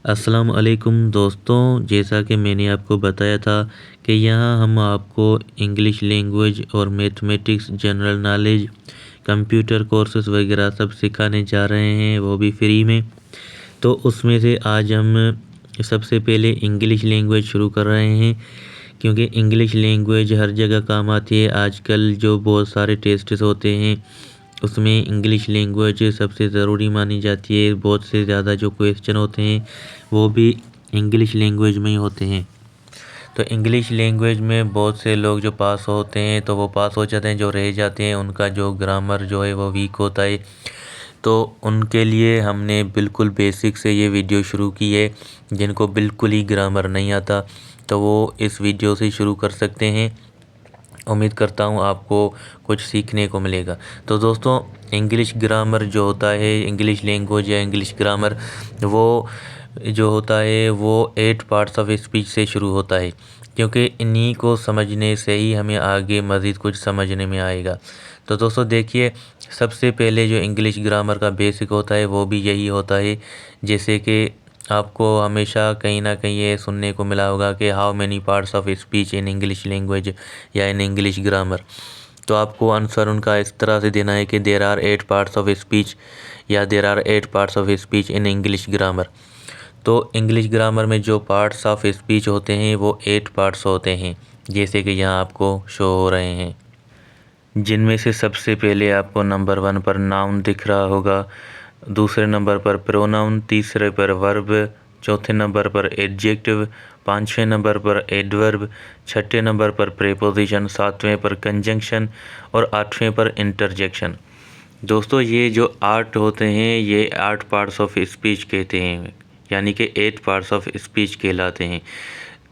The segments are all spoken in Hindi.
अस्सलाम वालेकुम दोस्तों, जैसा कि मैंने आपको बताया था कि यहाँ हम आपको इंग्लिश लैंग्वेज और mathematics, general knowledge, computer courses वगैरह सब सिखाने जा रहे हैं, वो भी फ्री में। तो उसमें से आज हम सबसे पहले इंग्लिश लैंग्वेज शुरू कर रहे हैं, क्योंकि इंग्लिश लैंग्वेज हर जगह काम आती है। आजकल जो बहुत सारे टेस्ट्स होते हैं उसमें इंग्लिश लैंग्वेज सबसे ज़रूरी मानी जाती है। बहुत से ज़्यादा जो क्वेश्चन होते हैं वो भी इंग्लिश लैंग्वेज में ही होते हैं। तो इंग्लिश लैंग्वेज में बहुत से लोग जो पास होते हैं तो वो पास हो जाते हैं, जो रह जाते हैं उनका जो ग्रामर जो है वो वीक होता है। तो उनके लिए हमने बिल्कुल बेसिक से ये वीडियो शुरू की है। जिनको बिल्कुल ही ग्रामर नहीं आता तो वो इस वीडियो से शुरू कर सकते हैं। उम्मीद करता हूँ आपको कुछ सीखने को मिलेगा। तो दोस्तों, इंग्लिश ग्रामर जो होता है, इंग्लिश लैंग्वेज या इंग्लिश ग्रामर, वो जो होता है वो 8 पार्ट्स ऑफ स्पीच से शुरू होता है, क्योंकि इन्हीं को समझने से ही हमें आगे मज़ीद कुछ समझने में आएगा। तो दोस्तों देखिए, सबसे पहले जो इंग्लिश ग्रामर का बेसिक होता है वो भी यही होता है। जैसे कि आपको हमेशा कहीं ना कहीं ये सुनने को मिला होगा कि how many parts of speech in English language या इन इंग्लिश ग्रामर। तो आपको आंसर उनका इस तरह से देना है कि there are 8 parts of speech या there are 8 parts of speech in English grammar. तो इंग्लिश ग्रामर में जो पार्ट्स ऑफ स्पीच होते हैं वो 8 पार्ट्स होते हैं, जैसे कि यहाँ आपको शो हो रहे हैं। जिनमें से सबसे पहले आपको नंबर 1 पर नाउन दिख रहा होगा, दूसरे नंबर पर प्रोनाउन, तीसरे पर वर्ब, चौथे नंबर पर एडजेक्टिव, पाँचवें नंबर पर एडवर्ब, छठे नंबर पर प्रीपोजिशन, सातवें पर कंजंक्शन और आठवें पर इंटरजेक्शन। दोस्तों, ये जो 8 होते हैं ये 8 पार्ट्स ऑफ स्पीच कहते हैं, यानी कि 8 पार्ट्स ऑफ स्पीच कहलाते हैं।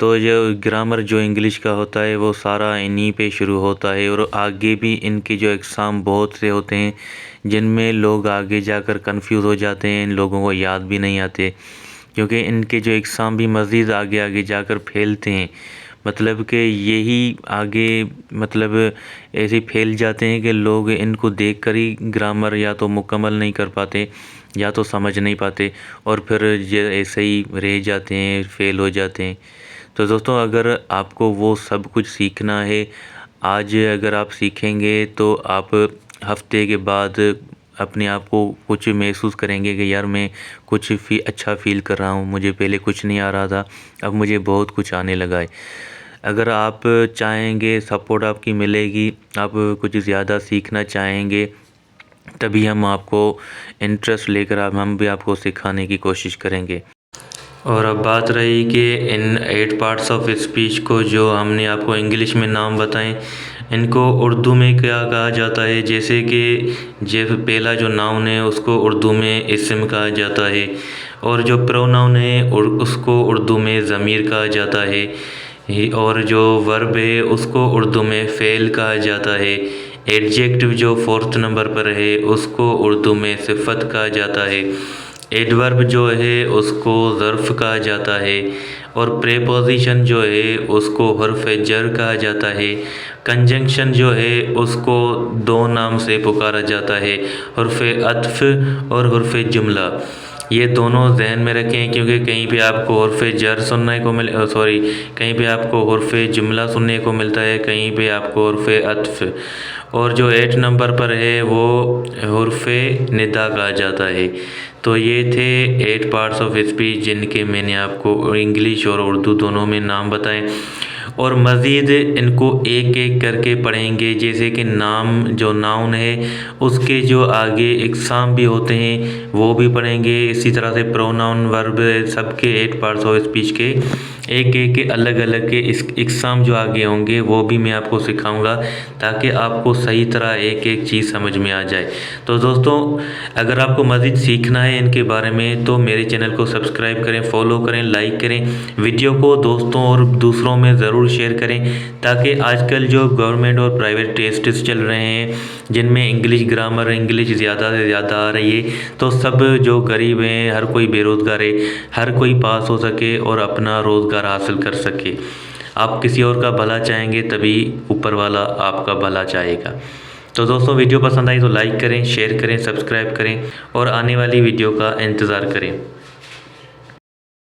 तो जो ग्रामर जो इंग्लिश का होता है वो सारा इन्हीं पे शुरू होता है, और आगे भी इनके जो एग्ज़ाम बहुत से होते हैं जिनमें लोग आगे जाकर कंफ्यूज हो जाते हैं, इन लोगों को याद भी नहीं आते, क्योंकि इनके जो एग्ज़ाम भी मज़ीद आगे आगे जाकर फैलते हैं। मतलब कि यही आगे मतलब ऐसे फैल जाते हैं कि लोग इनको देखकर ही ग्रामर या तो मुकम्मल नहीं कर पाते या तो समझ नहीं पाते, और फिर ये ऐसे ही रह जाते हैं, फेल हो जाते हैं। तो दोस्तों, अगर आपको वो सब कुछ सीखना है, आज अगर आप सीखेंगे तो आप हफ्ते के बाद अपने आप को कुछ महसूस करेंगे कि यार मैं कुछ अच्छा फ़ील कर रहा हूँ, मुझे पहले कुछ नहीं आ रहा था, अब मुझे बहुत कुछ आने लगा है। अगर आप चाहेंगे, सपोर्ट आपकी मिलेगी, आप कुछ ज़्यादा सीखना चाहेंगे, तभी हम आपको इंटरेस्ट लेकर हम भी आपको सिखाने की कोशिश करेंगे। और अब बात रही कि इन 8 पार्ट्स ऑफ स्पीच को जो हमने आपको इंग्लिश में नाम बताएं, इनको उर्दू में क्या कहा जाता है। जैसे कि पहला जो नाउन है उसको उर्दू में इस्म कहा जाता है, और जो प्रोनाउन है उसको उर्दू में ज़मीर कहा जाता है, और जो वर्ब है उसको उर्दू में फ़ेल कहा जाता है। एडजेक्टिव जो 4th नंबर पर है उसको उर्दू में सिफ़त कहा जाता है। एडवर्ब जो है उसको ज़र्फ़ कहा जाता है, और प्रीपोजिशन जो है उसको हर्फ़ जर कहा जाता है। कंजंक्शन जो है उसको 2 नाम से पुकारा जाता है, हर्फ़ अत्फ़ और हर्फ़ जुमला। ये दोनों जहन में रखें, क्योंकि कहीं पे आपको हर्फ़ जर सुनने को कहीं पे आपको हर्फ़ जुमला सुनने को मिलता है, कहीं पे आपको हर्फ़ अत्फ़, और जो 8 नंबर पर है वो हर्फ़ निदा कहा जाता है। तो ये थे 8 पार्ट्स ऑफ स्पीच जिनके मैंने आपको इंग्लिश और उर्दू दोनों में नाम बताए, और मज़ीद इनको एक एक करके पढ़ेंगे। जैसे कि नाउन है उसके जो आगे एग्ज़ाम भी होते हैं वो भी पढ़ेंगे। इसी तरह से प्रोनाउन, वर्ब, सबके 8 पार्ट्स ऑफ स्पीच के एक एक के अलग अलग के एग्ज़ाम जो आगे होंगे वो भी मैं आपको सिखाऊंगा, ताकि आपको सही तरह एक एक चीज़ समझ में आ जाए। तो दोस्तों, अगर आपको मज़ीद सीखना है इनके बारे में तो मेरे चैनल को सब्सक्राइब करें, फॉलो करें, लाइक करें, वीडियो को दोस्तों और दूसरों में ज़रूर शेयर करें, ताकि आजकल जो गवर्नमेंट और प्राइवेट टेस्ट्स चल रहे हैं जिनमें इंग्लिश ग्रामर, इंग्लिश ज़्यादा से ज़्यादा आ रही है, तो सब जो गरीब हैं, हर कोई बेरोज़गार है, हर कोई पास हो सके और अपना रोज़गार हासिल कर सके। आप किसी और का भला चाहेंगे तभी ऊपर वाला आपका भला चाहेगा। तो दोस्तों, वीडियो पसंद आई तो लाइक करें, शेयर करें, सब्सक्राइब करें और आने वाली वीडियो का इंतज़ार करें।